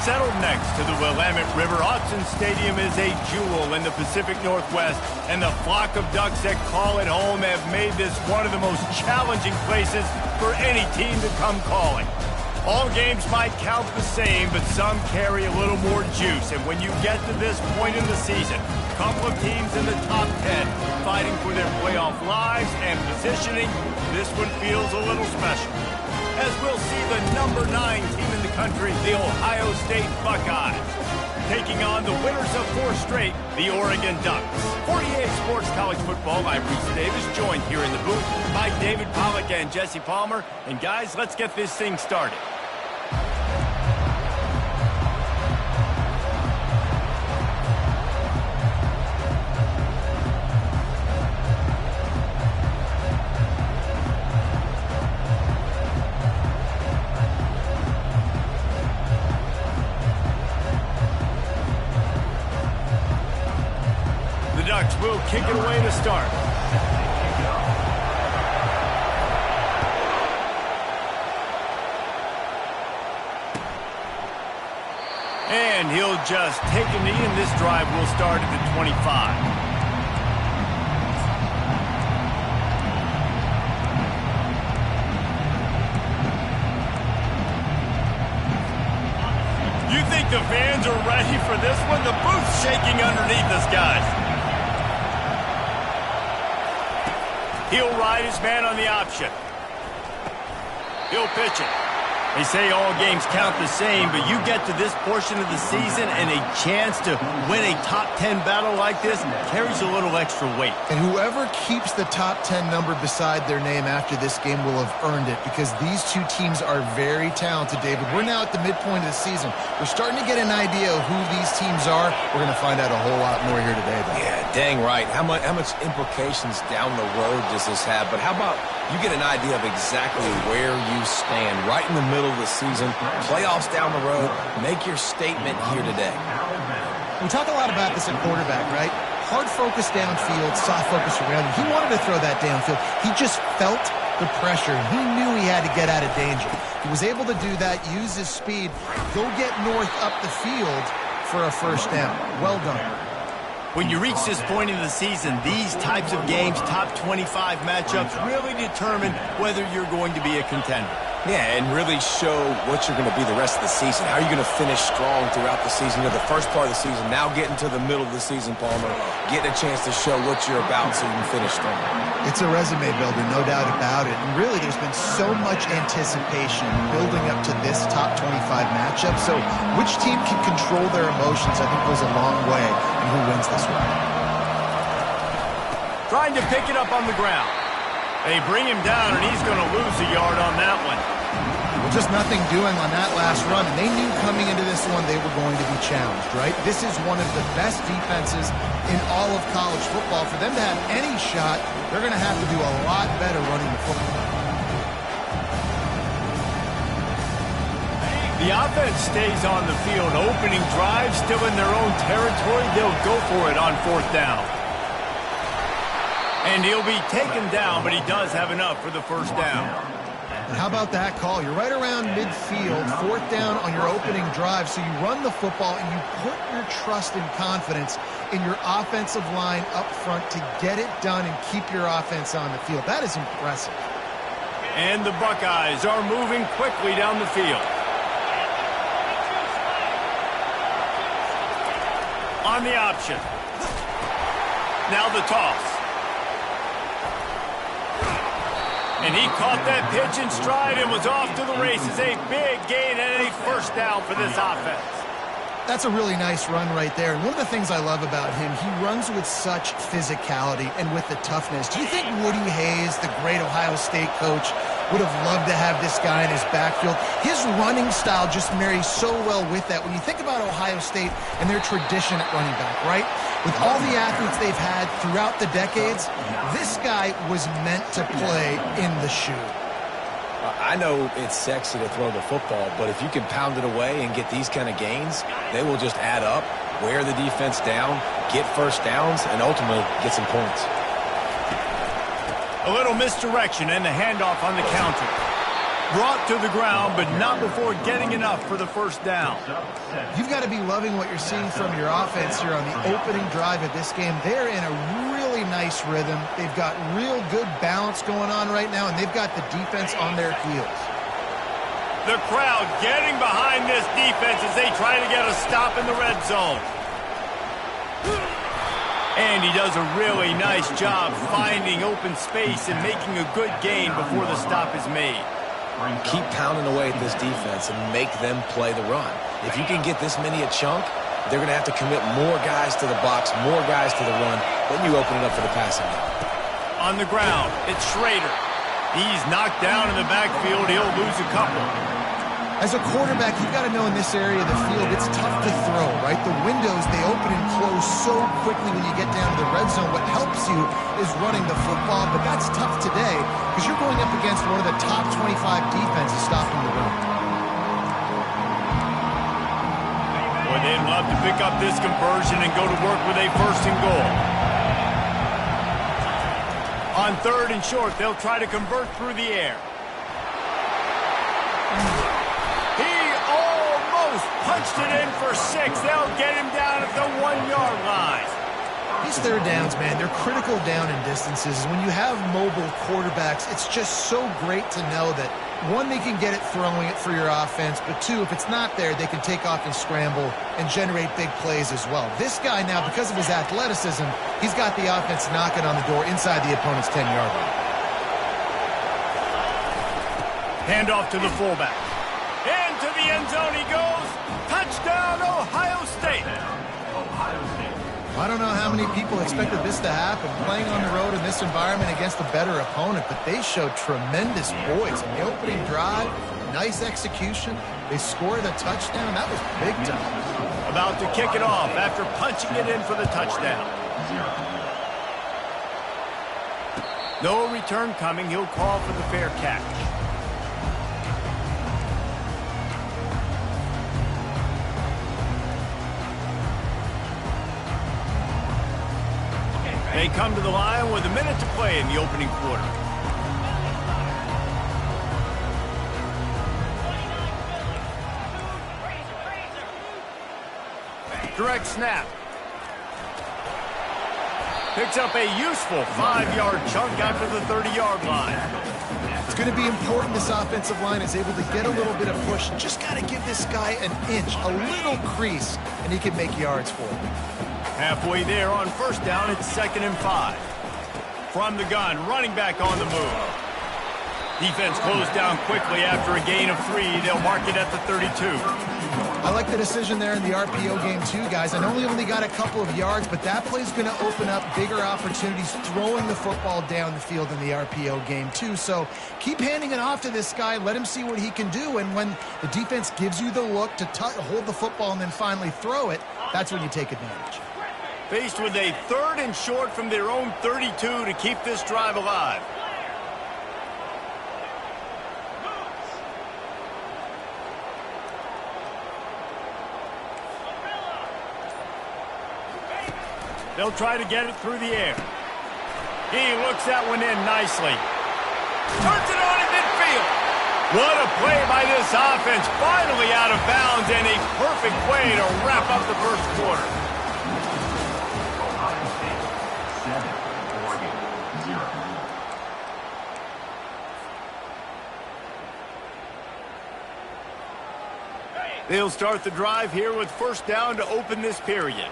Settled next to the Willamette River, Autzen Stadium is a jewel in the Pacific Northwest, and the flock of Ducks that call it home have made this one of the most challenging places for any team to come calling. All games might count the same, but some carry a little more juice, and when you get to this point in the season, a couple of teams in the top 10 fighting for their playoff lives and positioning, this one feels a little special. As we'll see the number 9 team in the country, the Ohio State Buckeyes, taking on the winners of 4 straight, the Oregon Ducks. 48 Sports College Football, I'm Reese Davis, joined here in the booth by David Pollack and Jesse Palmer. And guys, let's get this thing started. Will kick it away to start. And he'll just take a knee, and this drive will start at the 25. You think the fans are ready for this one? The booth's shaking underneath us, guys. He'll ride his man on the option. He'll pitch it. They say all games count the same, but you get to this portion of the season and a chance to win a top 10 battle like this carries a little extra weight. And whoever keeps the top 10 number beside their name after this game will have earned it, because these two teams are very talented, David. We're now at the midpoint of the season. We're starting to get an idea of who these teams are. We're going to find out a whole lot more here today, though. Yeah, dang right. How much implications down the road does this have? But how about you get an idea of exactly where you stand right in the middle of the season, playoffs down the road, make your statement here today. We talk a lot about this at quarterback, right? Hard focus downfield, soft focus around him. He wanted to throw that downfield. He just felt the pressure. He knew he had to get out of danger. He was able to do that, use his speed, go get North up the field for a first down. Well done. When you reach this point in the season, these types of games, top 25 matchups, really determine whether you're going to be a contender. Yeah, and really show what you're going to be the rest of the season. How are you going to finish strong throughout the season? The first part of the season, now getting to the middle of the season, Palmer, getting a chance to show what you're about so you can finish strong. It's a resume builder, no doubt about it. And really, there's been so much anticipation building up to this top 25 matchup. So which team can control their emotions, I think, goes a long way in who wins this one. Trying to pick it up on the ground. They bring him down, and he's going to lose a yard on that one. Well, just nothing doing on that last run. And they knew coming into this one they were going to be challenged, right? This is one of the best defenses in all of college football. For them to have any shot, they're going to have to do a lot better running the football. The offense stays on the field. Opening drive, still in their own territory. They'll go for it on 4th down. And he'll be taken down, but he does have enough for the first down. And how about that call? You're right around midfield, 4th down on your opening drive, so you run the football and you put your trust and confidence in your offensive line up front to get it done and keep your offense on the field. That is impressive. And the Buckeyes are moving quickly down the field. On the option. Now the toss. And he caught that pitch in stride and was off to the races. A big gain and a first down for this offense. That's a really nice run right there. And one of the things I love about him, he runs with such physicality and with the toughness. Do you think Woody Hayes, the great Ohio State coach, would have loved to have this guy in his backfield? His running style just marries so well with that. When you think about Ohio State and their tradition at running back, right? With all the athletes they've had throughout the decades, this guy was meant to play in the shoe. I know it's sexy to throw the football, but if you can pound it away and get these kind of gains, they will just add up, wear the defense down, get first downs, and ultimately get some points. A little misdirection and the handoff on the counter. Brought to the ground, but not before getting enough for the first down. You've got to be loving what you're seeing from your offense here on the opening drive of this game. They're in a really nice rhythm. They've got real good balance going on right now, and they've got the defense on their heels. The crowd getting behind this defense as they try to get a stop in the red zone. And he does a really nice job finding open space and making a good gain before the stop is made. Keep pounding away at this defense and make them play the run. If you can get this many a chunk, they're going to have to commit more guys to the box, more guys to the run. Then you open it up for the passing game. On the ground, it's Schrader. He's knocked down in the backfield. He'll lose a couple. As a quarterback, you've got to know in this area of the field, it's tough to throw, right? The windows, they open and close so quickly when you get down to the red zone. What helps you is running the football, but that's tough today because you're going up against one of the top 25 defenses stopping the run. Boy, they'd love to pick up this conversion and go to work with a first and goal. On 3rd and short, they'll try to convert through the air. Punched it in for 6. They'll get him down at the 1-yard line. These third downs, man, they're critical down in distances. When you have mobile quarterbacks, it's just so great to know that, one, they can get it throwing it for your offense, but two, if it's not there, they can take off and scramble and generate big plays as well. This guy now, because of his athleticism, he's got the offense knocking on the door inside the opponent's 10-yard line. Handoff to the fullback. Into the end zone he goes. Touchdown, Ohio State. I don't know how many people expected this to happen, playing on the road in this environment against a better opponent, but they showed tremendous poise. In the opening drive, nice execution. They scored a touchdown. That was big time. About to kick it off after punching it in for the touchdown. No return coming. He'll call for the fair catch. They come to the line with a minute to play in the opening quarter. Direct snap. Picks up a useful 5-yard chunk after the 30-yard line. It's going to be important this offensive line is able to get a little bit of push. Just got to give this guy an inch, a little crease, and he can make yards for him. Halfway there on first down, it's 2nd and 5. From the gun, running back on the move. Defense closed down quickly after a gain of 3. They'll mark it at the 32. I like the decision there in the RPO game too, guys. I know he only got a couple of yards, but that play's going to open up bigger opportunities throwing the football down the field in the RPO game too. So keep handing it off to this guy. Let him see what he can do. And when the defense gives you the look to hold the football and then finally throw it, that's when you take advantage. Faced with a 3rd and short from their own 32 to keep this drive alive. They'll try to get it through the air. He looks that one in nicely. Turns it on in midfield. What a play by this offense. Finally out of bounds and a perfect way to wrap up the first quarter. They'll start the drive here with first down to open this period.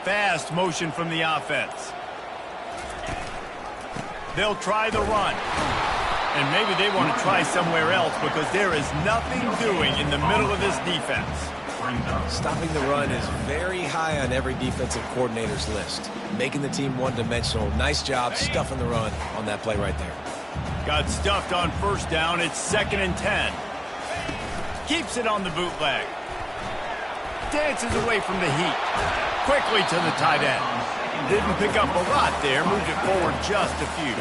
Fast motion from the offense. They'll try the run. And maybe they want to try somewhere else because there is nothing doing in the middle of this defense. Stopping the run is very high on every defensive coordinator's list. Making the team one-dimensional. Nice job stuffing the run on that play right there. Got stuffed on first down. It's 2nd and 10. Keeps it on the bootleg. Dances away from the heat. Quickly to the tight end. Didn't pick up a lot there. Moved it forward just a few.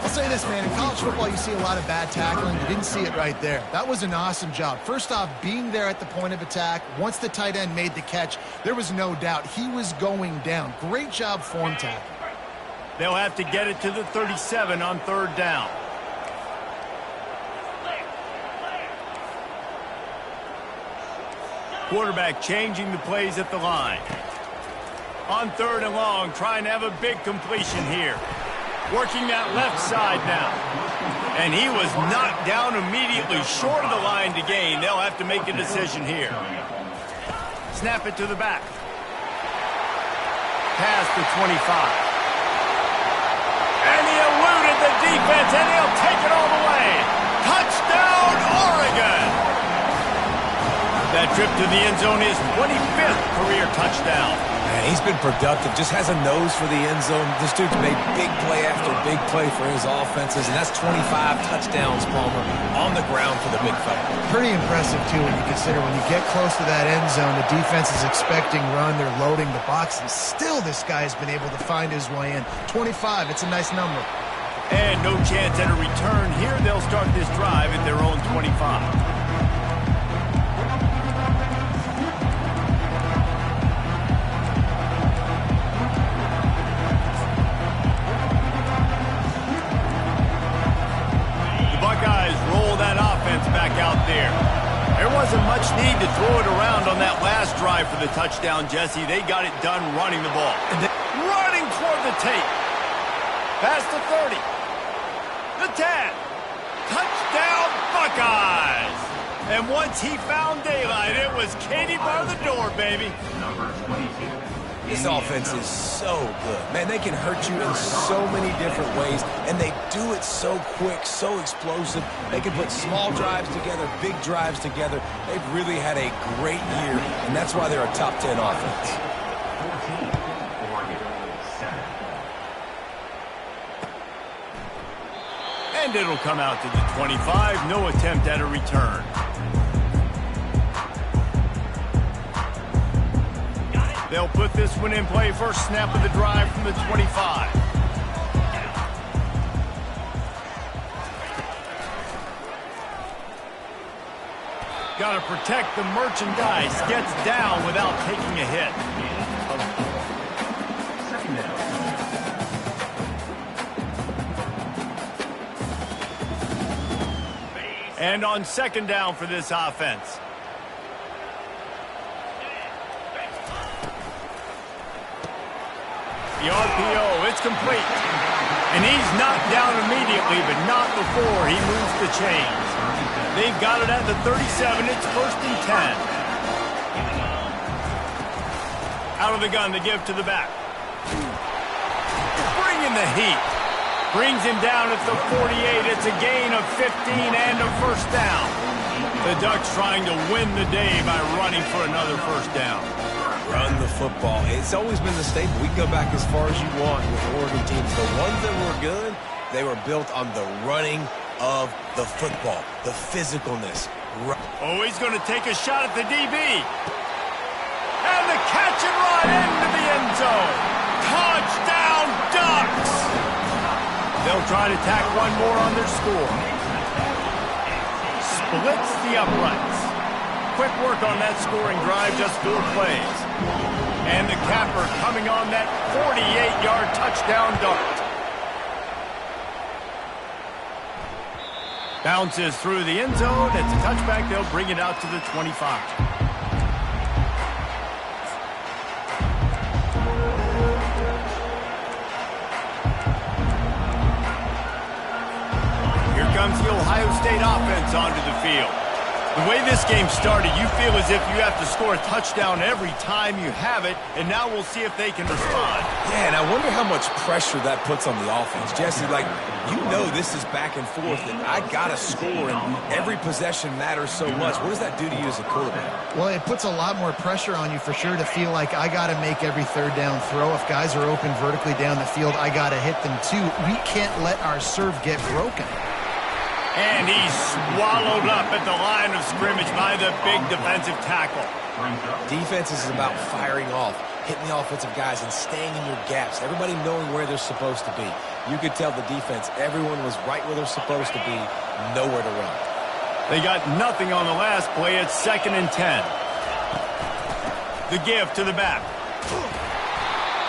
I'll say this, man. In college football, you see a lot of bad tackling. You didn't see it right there. That was an awesome job. First off, being there at the point of attack. Once the tight end made the catch, there was no doubt he was going down. Great job form tackle. They'll have to get it to the 37 on third down. Quarterback changing the plays at the line. On third and long, trying to have a big completion here. Working that left side now. And he was knocked down immediately short of the line to gain. They'll have to make a decision here. Snap it to the back. Pass to 25. And he eluded the defense, and he'll take it all the way. Touchdown, Oregon! That trip to the end zone is 25th career touchdown. Man, he's been productive, just has a nose for the end zone. This dude's made big play after big play for his offenses, and that's 25 touchdowns, Palmer, on the ground for the big fella. Pretty impressive, too, when you consider when you get close to that end zone, the defense is expecting run, they're loading the box, and still this guy has been able to find his way in. 25, it's a nice number. And no chance at a return here. They'll start this drive at their own 25. Back out there. There wasn't much need to throw it around on that last drive for the touchdown, Jesse. They got it done running the ball. Running toward the tape. Past the 30. The 10. Touchdown, Buckeyes! And once he found daylight, it was Katie bar the door, baby. Number 22. This offense is so good. Man, they can hurt you in so many different ways, and they do it so quick, so explosive. They can put small drives together, big drives together. They've really had a great year, and that's why they're a top 10 offense. And it'll come out to the 25. No attempt at a return. They'll put this one in play. First snap of the drive from the 25. Got to protect the merchandise. Gets down without taking a hit. And on second down for this offense. The RPO, it's complete. And he's knocked down immediately, but not before he moves the chains. They've got it at the 37. It's first and 10. Out of the gun, the give to the back. Bringing the heat. Brings him down at the 48. It's a gain of 15 and a first down. The Ducks trying to win the day by running for another first down. Run the football. It's always been the staple. We can go back as far as you want with Oregon teams. The ones that were good, they were built on the running of the football, the physicalness. Oh, he's going to take a shot at the DB. And the catch and run into the end zone. Touchdown, Ducks! They'll try to tack one more on their score. Splits the uprights. Quick work on that scoring drive, just 4 plays. And the capper coming on that 48-yard touchdown dart. Bounces through the end zone. It's a touchback. They'll bring it out to the 25. Comes the Ohio State offense onto the field. The way this game started, you feel as if you have to score a touchdown every time you have it, and now we'll see if they can respond. Yeah, and I wonder how much pressure that puts on the offense. Jesse, like, you know this is back and forth, and I got to score, and every possession matters so much. What does that do to you as a quarterback? Well, it puts a lot more pressure on you for sure to feel like I got to make every third down throw. If guys are open vertically down the field, I got to hit them too. We can't let our serve get broken. And he's swallowed up at the line of scrimmage by the big defensive tackle. Defense is about firing off. hitting the offensive guys and staying in your gaps, everybody knowing where they're supposed to be. You could tell the defense, everyone was right where they're supposed to be, nowhere to run. They got nothing on the last play. It's 2nd and 10. The give to the back.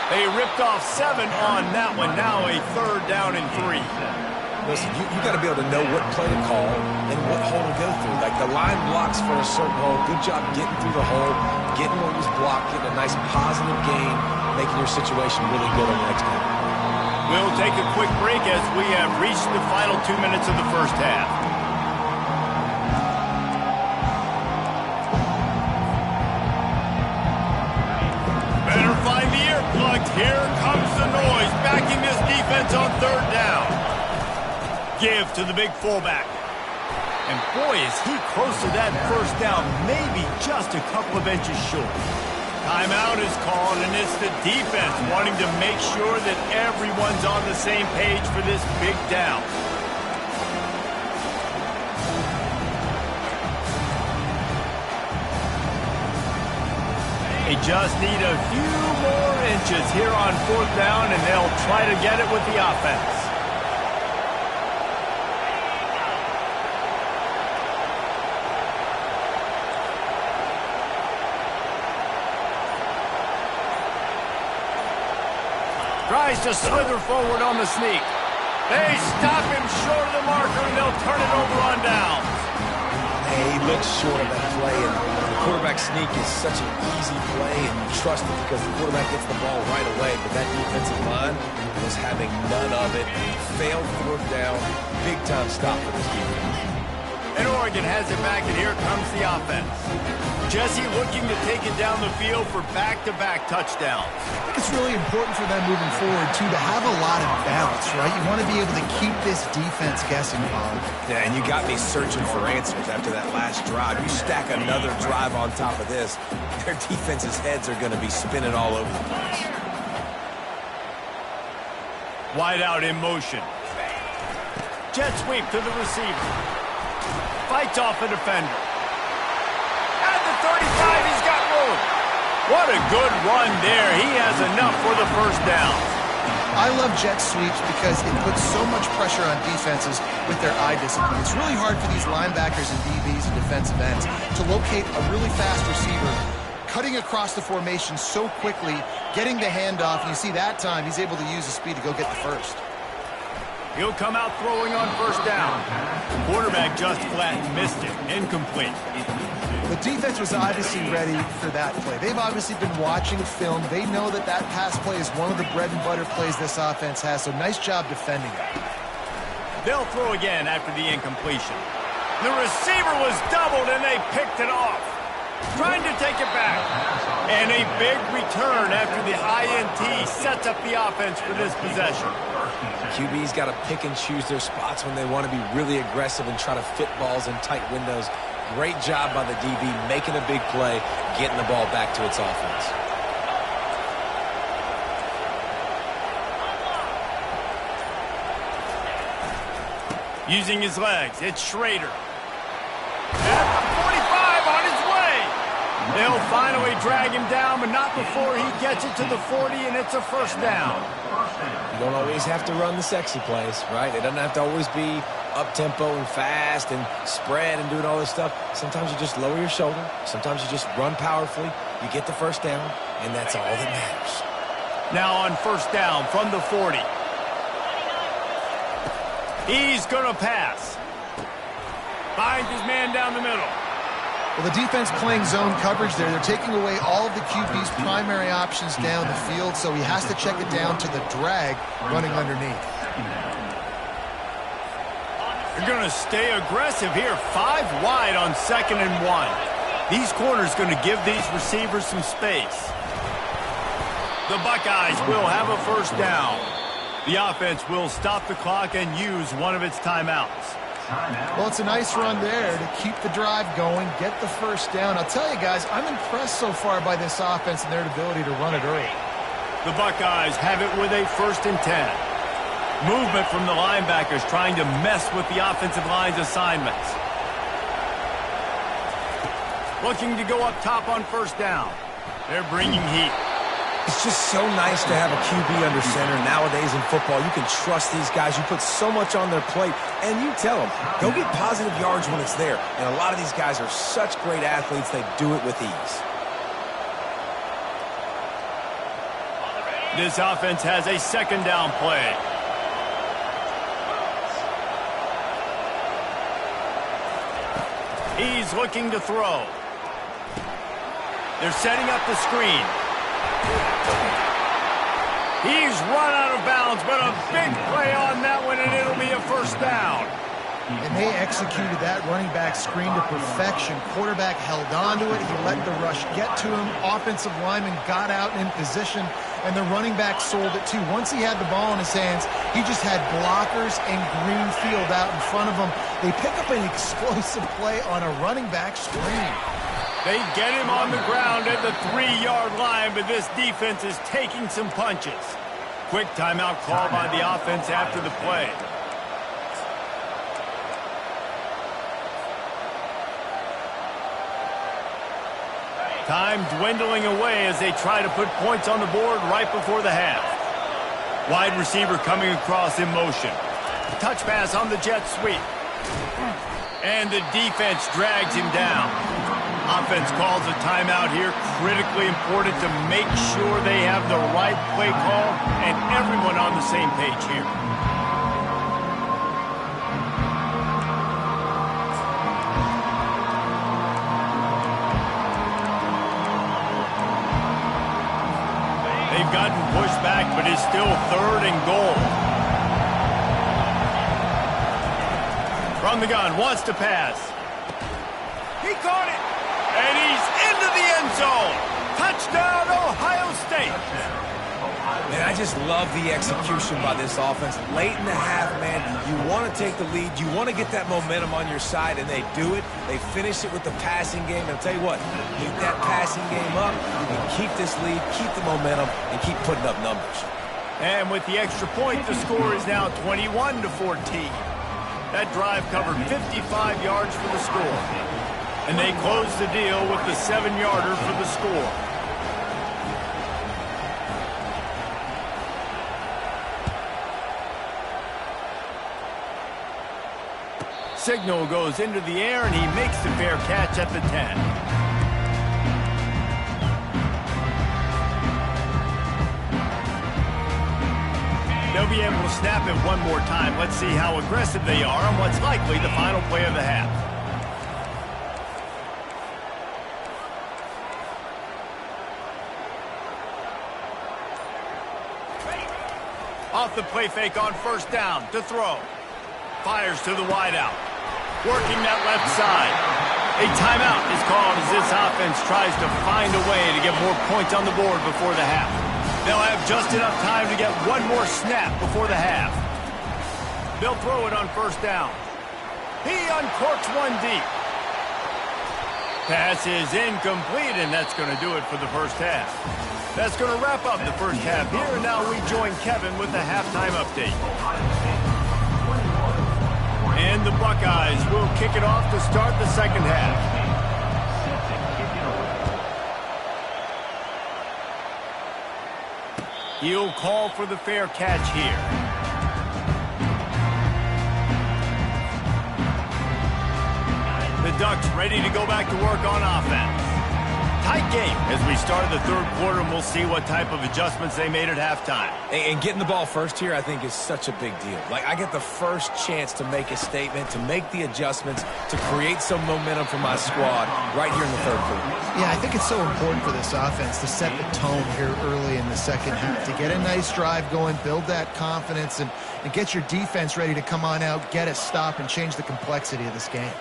They ripped off 7 on that one. Now a 3rd down and 3. Listen, you got to be able to know what play to call and what hole to go through. Like the line blocks for a certain hole. Good job getting through the hole, getting what was blocked, getting a nice positive gain, making your situation really good on the next game. We'll take a quick break as we have reached the final 2 minutes of the first half. Better find the earplugs. Here comes the noise, backing this defense on 3rd down. Give to the big fullback. And boy, is he close to that first down, maybe just a couple of inches short. Timeout is called, and it's the defense wanting to make sure that everyone's on the same page for this big down. They just need a few more inches here on 4th down, and they'll try to get it with the offense. Tries to slither forward on the sneak. They stop him short of the marker, and they'll turn it over on downs. He looks short of that play, and the quarterback sneak is such an easy play, and you trust it because the quarterback gets the ball right away, but that defensive line was having none of it. Failed 4th down. Big-time stop for this defense. And Oregon has it back, and here comes the offense. Jesse looking to take it down the field for back-to-back touchdowns. I think it's really important for them moving forward, too, to have a lot of balance, right? You want to be able to keep this defense guessing, Bob. Yeah, and you got me searching for answers after that last drive. You stack another drive on top of this, their defense's heads are going to be spinning all over the place. Wide out in motion. Jet sweep to the receiver. Fights off a defender. At the 35, he's got room. What a good run there. He has enough for the first down. I love jet sweeps because it puts so much pressure on defenses with their eye discipline. It's really hard for these linebackers and DBs and defensive ends to locate a really fast receiver, cutting across the formation so quickly, getting the handoff. You see that time, he's able to use the speed to go get the first. He'll come out throwing on first down. Quarterback just flat missed it. Incomplete. The defense was obviously ready for that play. They've obviously been watching film. They know that that pass play is one of the bread and butter plays this offense has, so nice job defending it. They'll throw again after the incompletion. The receiver was doubled, and they picked it off. Trying to take it back. And a big return after the INT sets up the offense for this possession. QB's got to pick and choose their spots when they want to be really aggressive and try to fit balls in tight windows. Great job by the DB making a big play, getting the ball back to its offense. Using his legs, it's Schrader. At the 45 on his way. They'll finally drag him down, but not before he gets it to the 40, and it's a first down. You don't always have to run the sexy plays, right? It doesn't have to always be up-tempo and fast and spread and doing all this stuff. Sometimes you just lower your shoulder. Sometimes you just run powerfully. You get the first down, and that's all that matters. Now on first down from the 40. He's going to pass. Finds his man down the middle. Well, the defense playing zone coverage there. They're taking away all of the QB's primary options down the field, so he has to check it down to the drag running underneath. They're going to stay aggressive here. 5 wide on 2nd and 1. These corners going to give these receivers some space. The Buckeyes will have a first down. The offense will stop the clock and use one of its timeouts. Well, it's a nice run there to keep the drive going, get the first down. I'll tell you guys, I'm impressed so far by this offense and their ability to run it early. The Buckeyes have it with a 1st and 10. Movement from the linebackers trying to mess with the offensive line's assignments. Looking to go up top on first down. They're bringing heat. It's just so nice to have a QB under center. Nowadays in football, you can trust these guys. You put so much on their plate, and you tell them, go get positive yards when it's there. And a lot of these guys are such great athletes, they do it with ease. This offense has a second down play. He's looking to throw. They're setting up the screen. He's run out of bounds, but a big play on that one, and it'll be a first down. And they executed that running back screen to perfection. Quarterback held on to it. He let the rush get to him. Offensive lineman got out in position, and the running back sold it too. Once he had the ball in his hands, he just had blockers and green field out in front of him. They pick up an explosive play on a running back screen. They get him on the ground at the 3-yard line, but this defense is taking some punches. Quick timeout call by the offense after the play. Time dwindling away as they try to put points on the board right before the half. Wide receiver coming across in motion. Touch pass on the jet sweep. And the defense drags him down. Offense calls a timeout here. Critically important to make sure they have the right play call and everyone on the same page here. They've gotten pushed back, but it's still 3rd and goal. From the gun, wants to pass. He caught it. And he's into the end zone. Touchdown, Ohio State. Man, I just love the execution by this offense. Late in the half, man, you want to take the lead. You want to get that momentum on your side, and they do it. They finish it with the passing game. And I'll tell you what, keep that passing game up. You can keep this lead, keep the momentum, and keep putting up numbers. And with the extra point, the score is now 21-14. That drive covered 55 yards for the score. And they close the deal with the 7-yarder for the score. Signal goes into the air, and he makes the fair catch at the 10. They'll be able to snap it one more time. Let's see how aggressive they are on what's likely the final play of the half. Off the play fake on first down to throw. Fires to the wideout. Working that left side. A timeout is called as this offense tries to find a way to get more points on the board before the half. They'll have just enough time to get one more snap before the half. They'll throw it on first down. He uncorks one deep. Pass is incomplete, and that's going to do it for the first half. That's going to wrap up the first half here, and now we join Kevin with the halftime update. And the Buckeyes will kick it off to start the second half. He'll call for the fair catch here. The Ducks ready to go back to work on offense. Tight game as we start the third quarter, and we'll see what type of adjustments they made at halftime. And getting the ball first here, I think, is such a big deal. Like, I get the first chance to make a statement, to make the adjustments, to create some momentum for my squad right here in the third quarter. Yeah, I think it's so important for this offense to set the tone here early in the second half, to get a nice drive going, build that confidence, and get your defense ready to come on out, get a stop, and change the complexity of this game.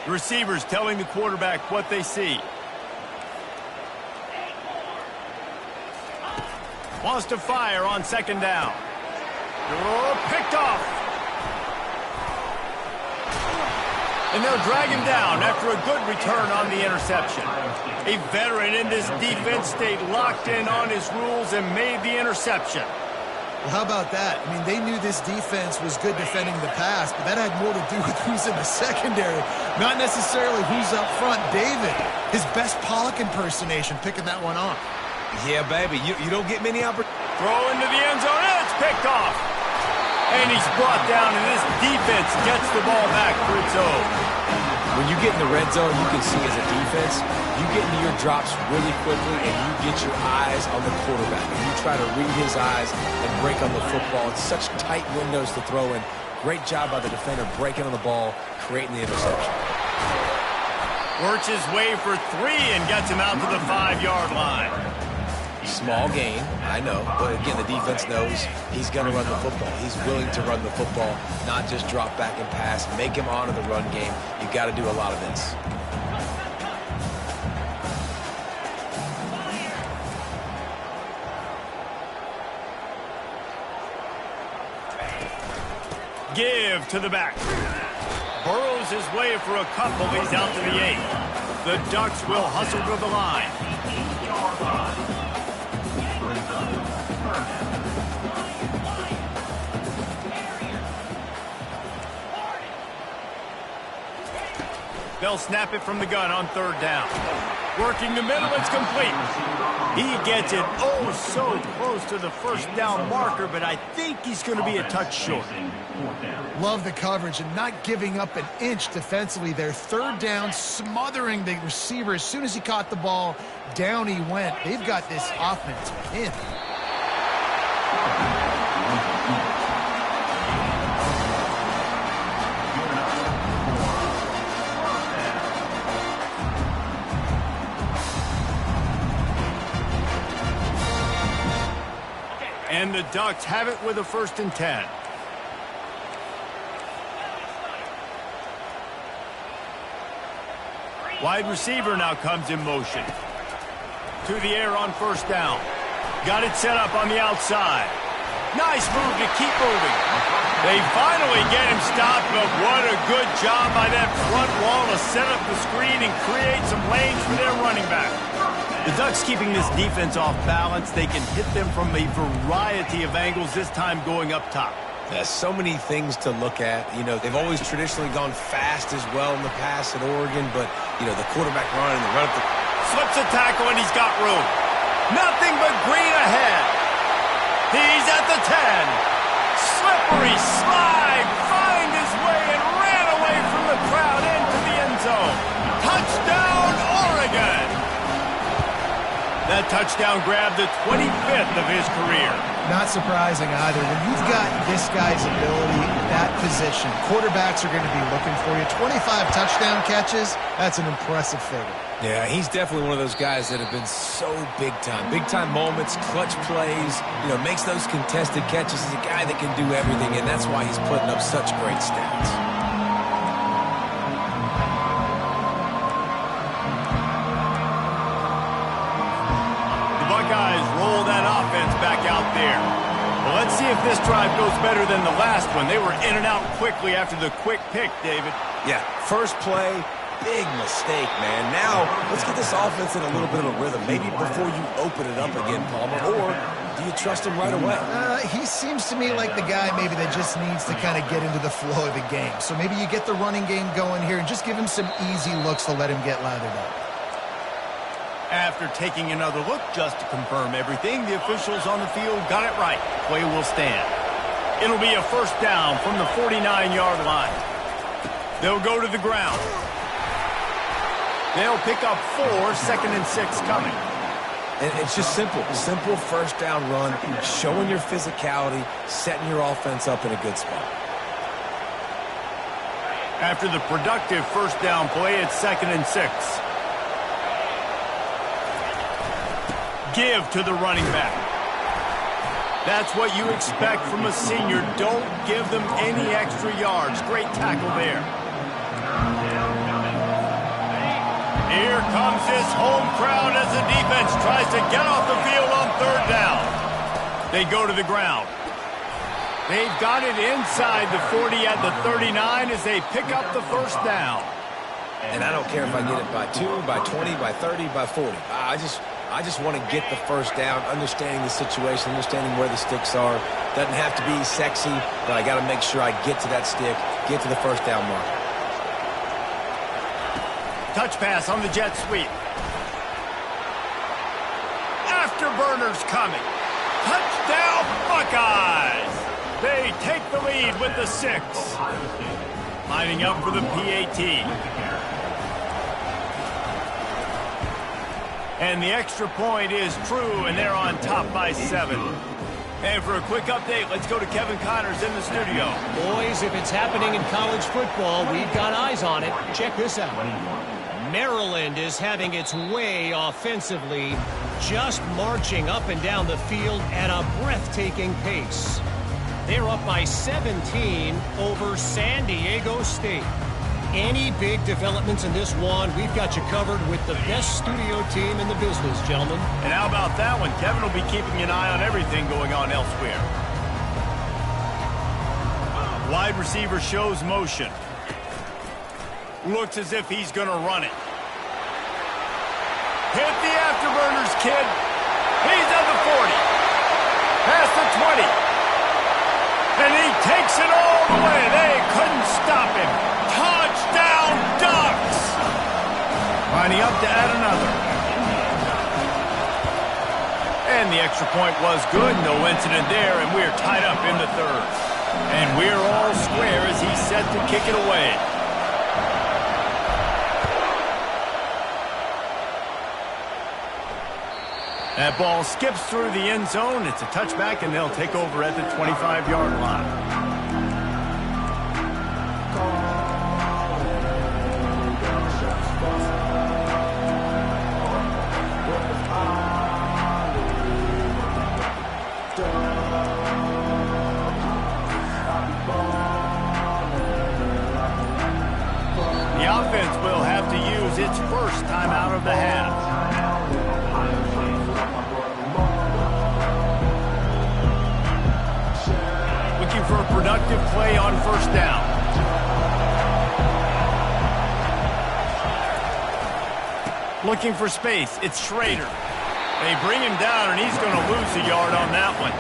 The receivers telling the quarterback what they see. Wants to fire on second down. Oh, picked off. And they'll drag him down after a good return on the interception. A veteran in this defense stayed locked in on his rules and made the interception. Well, how about that? I mean, they knew this defense was good defending the pass, but that had more to do with who's in the secondary, not necessarily who's up front. David, his best Pollock impersonation, picking that one off. Yeah, baby, you don't get many opportunities. Throw into the end zone, and it's picked off. And he's brought down, and this defense gets the ball back for its own. When you get in the red zone, you can see as a defense, you get into your drops really quickly, and you get your eyes on the quarterback. And you try to read his eyes and break on the football. It's such tight windows to throw in. Great job by the defender breaking on the ball, creating the interception. Works his way for 3 and gets him out to the 5-yard line. Small gain, I know, but again, the defense knows he's going to run the football. He's willing to run the football, not just drop back and pass, make him honor the run game. You got to do a lot of this. Give to the back. Burrows his way for a couple. He's out to the 8. The Ducks will hustle to the line. They'll snap it from the gun on 3rd down. Working the middle, it's complete. He gets it oh so close to the 1st down marker, but I think he's going to be a touch short. Love the coverage and not giving up an inch defensively. Their 3rd down, smothering the receiver. As soon as he caught the ball, down he went. They've got this offense pinned. And the Ducks have it with a 1st and 10. Wide receiver now comes in motion. To the air on 1st down. Got it set up on the outside. Nice move to keep moving. They finally get him stopped, but what a good job by that front wall to set up the screen and create some lanes for their running back. The Ducks keeping this defense off balance. They can hit them from a variety of angles, this time going up top. There's so many things to look at. You know, they've always traditionally gone fast as well in the past at Oregon, but, you know, the quarterback run and the run up the... Slips a tackle and he's got room. Nothing but green ahead. He's at the 10. Slippery slide. Find his way and ran away from the crowd into the end zone. Touchdown, Oregon. That touchdown grabbed the 25th of his career. Not surprising either. When you've got this guy's ability, that position, quarterbacks are going to be looking for you. 25 touchdown catches, that's an impressive figure. Yeah, he's definitely one of those guys that have been so big time. Big time moments, clutch plays, you know, makes those contested catches. He's a guy that can do everything, and that's why he's putting up such great stats. Buckeyes roll that offense back out there. Well, let's see if this drive goes better than the last one. They were in and out quickly after the quick pick, David. Yeah, first play, big mistake, man. Now, let's get this offense in a little bit of a rhythm. Maybe before you open it up again, Palmer, or do you trust him right away? He seems to me like the guy maybe that just needs to kind of get into the flow of the game. So maybe you get the running game going here and just give him some easy looks to let him get lathered up. After taking another look just to confirm everything, the officials on the field got it right. Play will stand. It'll be a 1st down from the 49-yard line. They'll go to the ground. They'll pick up 4, 2nd and 6 coming. And it's just simple. Simple 1st down run, showing your physicality, setting your offense up in a good spot. After the productive 1st down play, it's 2nd and 6. Give to the running back. That's what you expect from a senior. Don't give them any extra yards. Great tackle there. Here comes his home crowd as the defense tries to get off the field on 3rd down. They go to the ground. They've got it inside the 40 at the 39 as they pick up the 1st down. And I don't care if I get it by 2, by 20, by 30, by 40. I just want to get the 1st down, understanding the situation, understanding where the sticks are. Doesn't have to be sexy, but I got to make sure I get to that stick, get to the 1st down marker. Touch pass on the jet sweep. After Afterburners coming. Touchdown, Buckeyes! They take the lead with the 6. Lining up for the PAT. And the extra point is true, and they're on top by 7. And for a quick update, let's go to Kevin Connors in the studio. Boys, if it's happening in college football, we've got eyes on it. Check this out. Maryland is having its way offensively, just marching up and down the field at a breathtaking pace. They're up by 17 over San Diego State. Any big developments in this one, we've got you covered with the best studio team in the business, gentlemen. And how about that one? Kevin will be keeping an eye on everything going on elsewhere. Wide receiver shows motion. Looks as if he's going to run it. Hit the Afterburners, kid. He's at the 40. Past the 20. And he takes it all the way. They couldn't stop him. Touchdown, Ducks! Lining up to add another. And the extra point was good. No incident there, and we're tied up in the 3rd. And we're all square as he's set to kick it away. That ball skips through the end zone. It's a touchback, and they'll take over at the 25-yard line. The offense will have to use its first time out of the half. Looking for a productive play on first down. Looking for space. It's Schrader. They bring him down, and he's going to lose a yard on that one.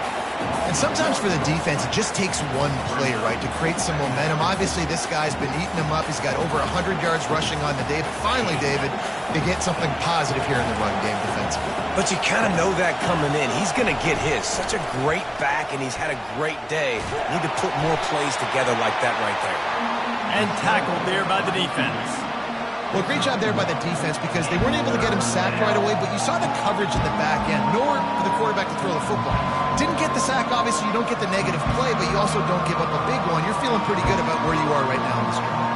And sometimes for the defense, it just takes one play, right, to create some momentum. Obviously, this guy's been eating them up. He's got over 100 yards rushing on the day. But finally, David, they get something positive here in the run game defensively. But you kind of know that coming in. He's going to get his. Such a great back, and he's had a great day. Need to put more plays together like that right there. And tackled there by the defense. Well, great job there by the defense because they weren't able to get him sacked right away, but you saw the coverage in the back end. Nowhere for the quarterback to throw the football. Didn't get the sack, obviously. You don't get the negative play, but you also don't give up a big one. You're feeling pretty good about where you are right now in this drive.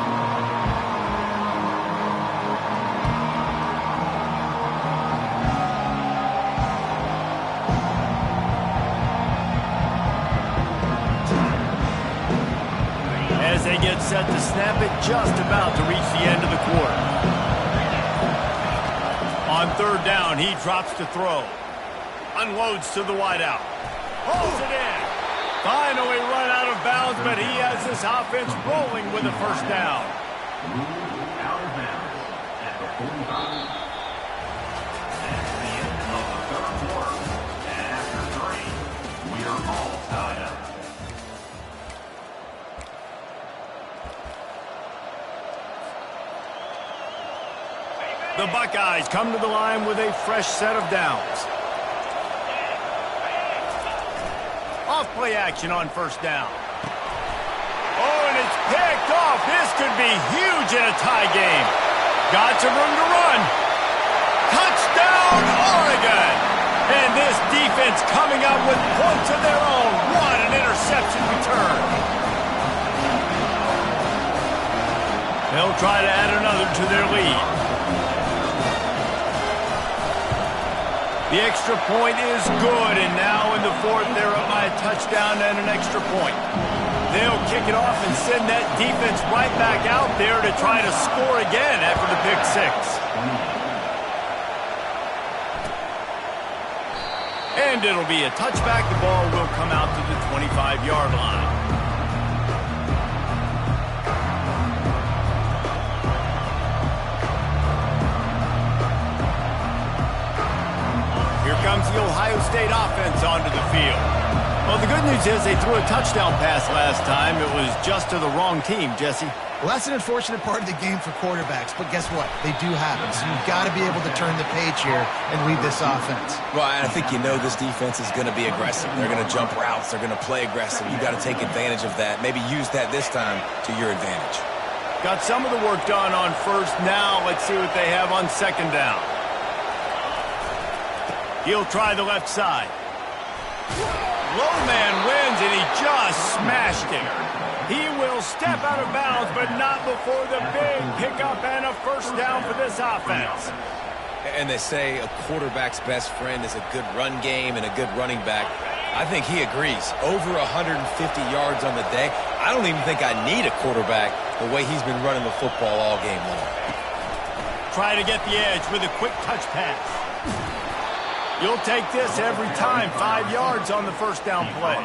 As they get set to snap it, just about to reach the end of the quarter. On 3rd down, he drops to throw. Unloads to the wideout. Pulls it in. Finally run out of bounds, but he has this offense rolling with a first down. Out of bounds at the 45. That's the end of the 3rd quarter. And after 3, we are all tied up. The Buckeyes come to the line with a fresh set of downs. Off-play action on first down. Oh, and it's picked off. This could be huge in a tie game. Got some room to run. Touchdown, Oregon! And this defense coming up with points of their own. What an interception return. They'll try to add another to their lead. The extra point is good, and now in the 4th, they're up by a touchdown and an extra point. They'll kick it off and send that defense right back out there to try to score again after the pick 6. And it'll be a touchback. The ball will come out to the 25-yard line. Comes the Ohio State offense onto the field. Well, the good news news is they threw a touchdown pass last time. It was just to the wrong team, Jesse. Well, that's an unfortunate part of the game for quarterbacks, but guess what? They do happen, so you've got to be able to turn the page here and lead this offense. Well, I think you know this defense is going to be aggressive. They're going to jump routes. They're going to play aggressive. You've got to take advantage of that. Maybe use that this time to your advantage. Got some of the work done on first. Now let's see what they have on second down. He'll try the left side. Low man wins, and he just smashed him. He will step out of bounds, but not before the big pickup and a first down for this offense. And they say a quarterback's best friend is a good run game and a good running back. I think he agrees. Over 150 yards on the day. I don't even think I need a quarterback the way he's been running the football all game long. Try to get the edge with a quick touch pass. You'll take this every time. 5 yards on the first down play.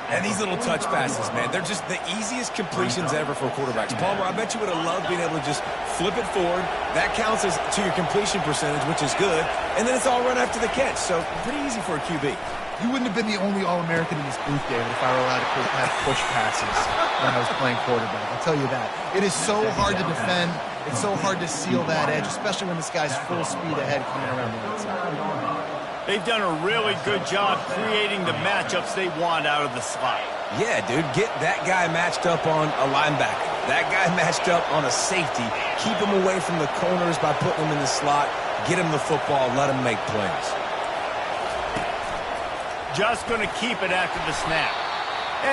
And these little touch passes, man, they're just the easiest completions ever for quarterbacks. Palmer, I bet you would have loved being able to just flip it forward. That counts as to your completion percentage, which is good. And then it's all run after the catch. So pretty easy for a QB. You wouldn't have been the only All-American in this booth, David, if I were allowed to have push passes when I was playing quarterback. I'll tell you that. It is so hard to defend. It's so hard to seal that edge, especially when this guy's full speed ahead coming around the outside. They've done a really good job creating the matchups they want out of the slot. Yeah, dude, get that guy matched up on a linebacker. That guy matched up on a safety. Keep him away from the corners by putting him in the slot. Get him the football. Let him make plays. Just going to keep it after the snap.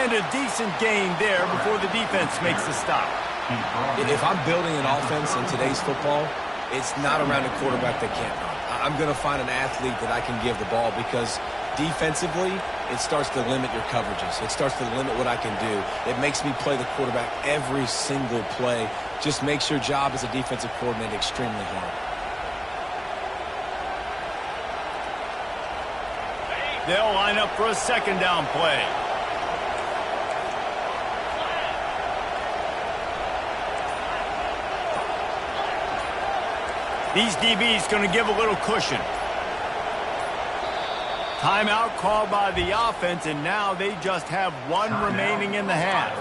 And a decent gain there before the defense makes the stop. If I'm building an offense in today's football, it's not around a quarterback that can't run. I'm going to find an athlete that I can give the ball because defensively, it starts to limit your coverages. It starts to limit what I can do. It makes me play the quarterback every single play. Just makes your job as a defensive coordinator extremely hard. They'll line up for a second down play. These DBs going to give a little cushion. Timeout called by the offense, and now they just have one remaining in the half.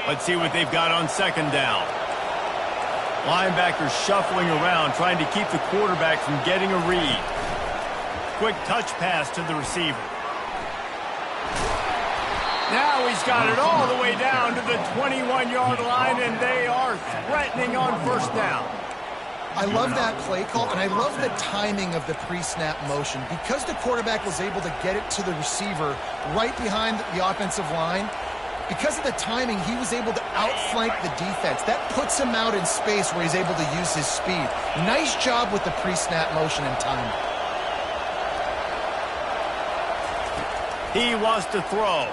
Let's see what they've got on second down. Linebackers shuffling around, trying to keep the quarterback from getting a read. Quick touch pass to the receiver. Now he's got it all the way down to the 21-yard line, and they are threatening on first down. I love that play call, and I love the timing of the pre-snap motion. Because the quarterback was able to get it to the receiver right behind the offensive line, because of the timing, he was able to outflank the defense. That puts him out in space where he's able to use his speed. Nice job with the pre-snap motion and timing. He wants to throw.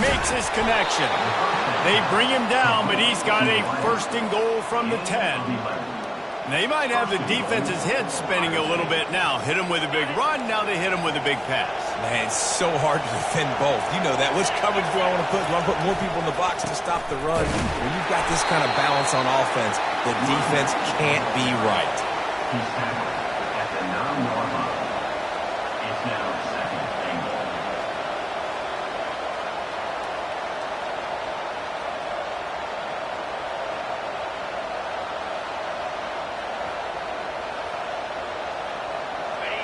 Makes his connection. They bring him down, but he's got a first and goal from the 10. They might have the defense's head spinning a little bit now. Hit him with a big run, now they hit him with a big pass. Man, it's so hard to defend both. You know that. Which coverage do I want to put? Do I put more people in the box to stop the run? When you've got this kind of balance on offense, the defense can't be right. He's tackled at the 9-yard line. It's now second and goal.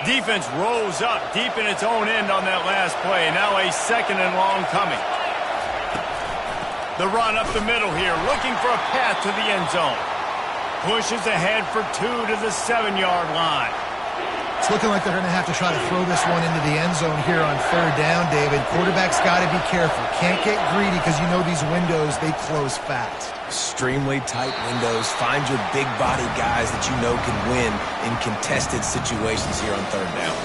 Defense rolls up deep in its own end on that last play. Now a second and long coming. The run up the middle here, looking for a path to the end zone. Pushes ahead for 2 to the 7-yard line. It's looking like they're going to have to try to throw this one into the end zone here on third down, David. Quarterback's got to be careful. Can't get greedy because you know these windows, they close fast. Extremely tight windows. Find your big body guys that you know can win in contested situations here on third down.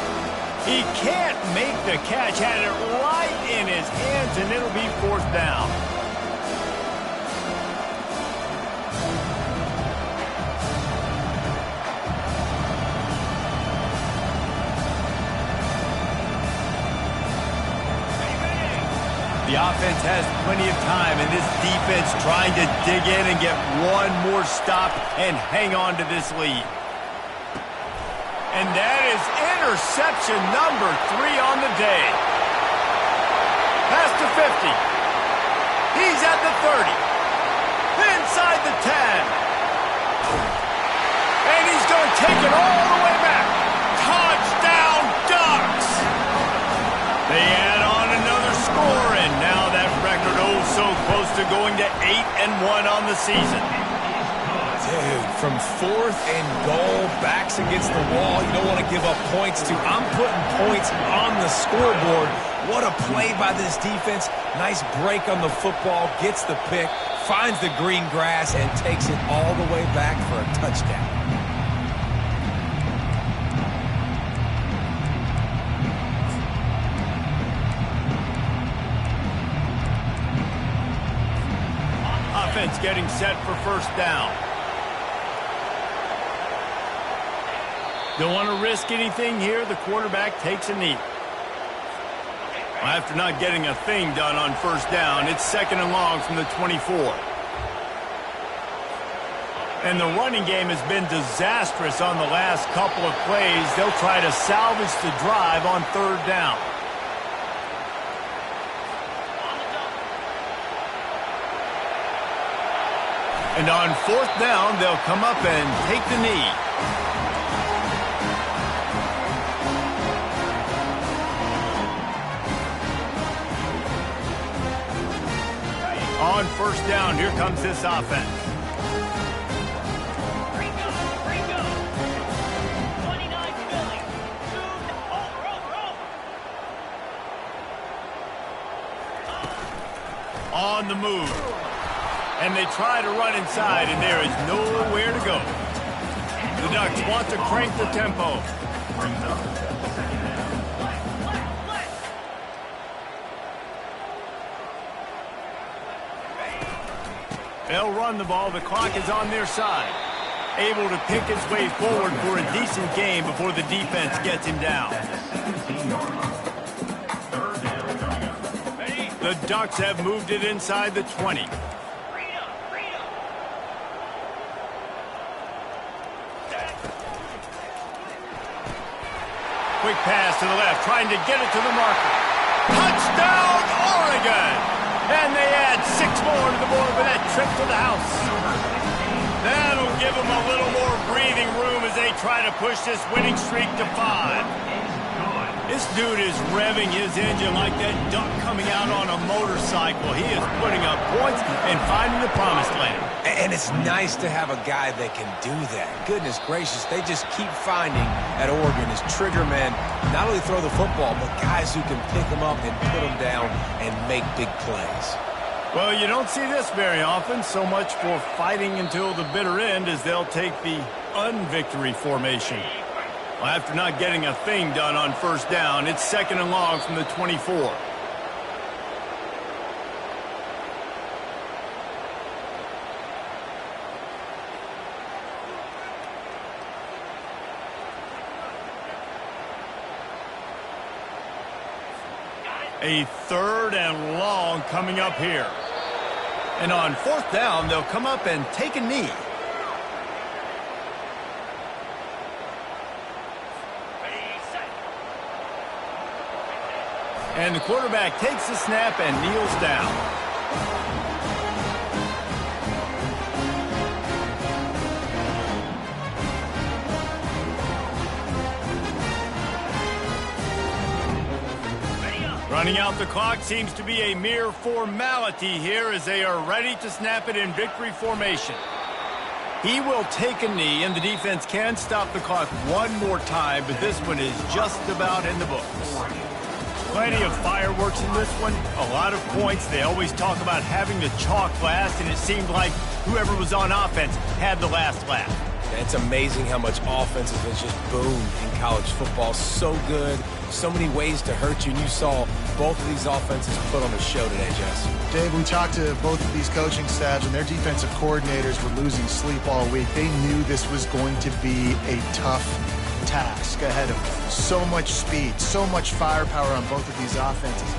He can't make the catch. Had it right in his hands, and it'll be fourth down. The offense has plenty of time, and this defense trying to dig in and get one more stop and hang on to this lead. And that is interception number 3 on the day. Pass to 50. He's at the 30. Inside the 10. And he's going to take it all the way back. Touchdown, Ducks! They add on another score, and now that record so close to going to 8-1 on the season. Dude, from 4th and goal, backs against the wall, you don't want to give up points to. I'm putting points on the scoreboard. What a play by this defense. Nice break on the football, gets the pick, finds the green grass, and takes it all the way back for a touchdown. Offense getting set for first down. Don't want to risk anything here. The quarterback takes a knee. After not getting a thing done on first down, it's 2nd and long from the 24. And the running game has been disastrous on the last couple of plays. They'll try to salvage the drive on 3rd down. And on 4th down, they'll come up and take the knee. On 1st down, here comes this offense. On the move. And they try to run inside, and there is nowhere to go. The Ducks want to crank the tempo. They'll run the ball. The clock is on their side. Able to pick his way forward for a decent game before the defense gets him down. The Ducks have moved it inside the 20. Quick pass to the left, trying to get it to the marker. Touchdown, Oregon! And they add 6 more to the board with that trip to the house. That'll give them a little more breathing room as they try to push this winning streak to 5. This dude is revving his engine like that duck coming out on a motorcycle. He is putting up points and finding the promised land. And it's nice to have a guy that can do that. Goodness gracious, they just keep finding at Oregon is trigger men, not only throw the football, but guys who can pick them up and put them down and make big plays. Well, you don't see this very often. So much for fighting until the bitter end as they'll take the unvictory formation. Well, after not getting a thing done on first down, it's 2nd and long from the 24. A 3rd and long coming up here. And on 4th down, they'll come up and take a knee. And the quarterback takes the snap and kneels down. Running out the clock seems to be a mere formality here as they are ready to snap it in victory formation. He will take a knee, and the defense can stop the clock one more time, but this one is just about in the books. Plenty of fireworks in this one, a lot of points. They always talk about having the chalk last, and it seemed like whoever was on offense had the last laugh. It's amazing how much offense has just boomed in college football. So good, so many ways to hurt you, and you saw both of these offenses put on a show today, Jess. Dave, we talked to both of these coaching staffs, and their defensive coordinators were losing sleep all week. They knew this was going to be a tough task ahead of them. So much speed, so much firepower on both of these offenses.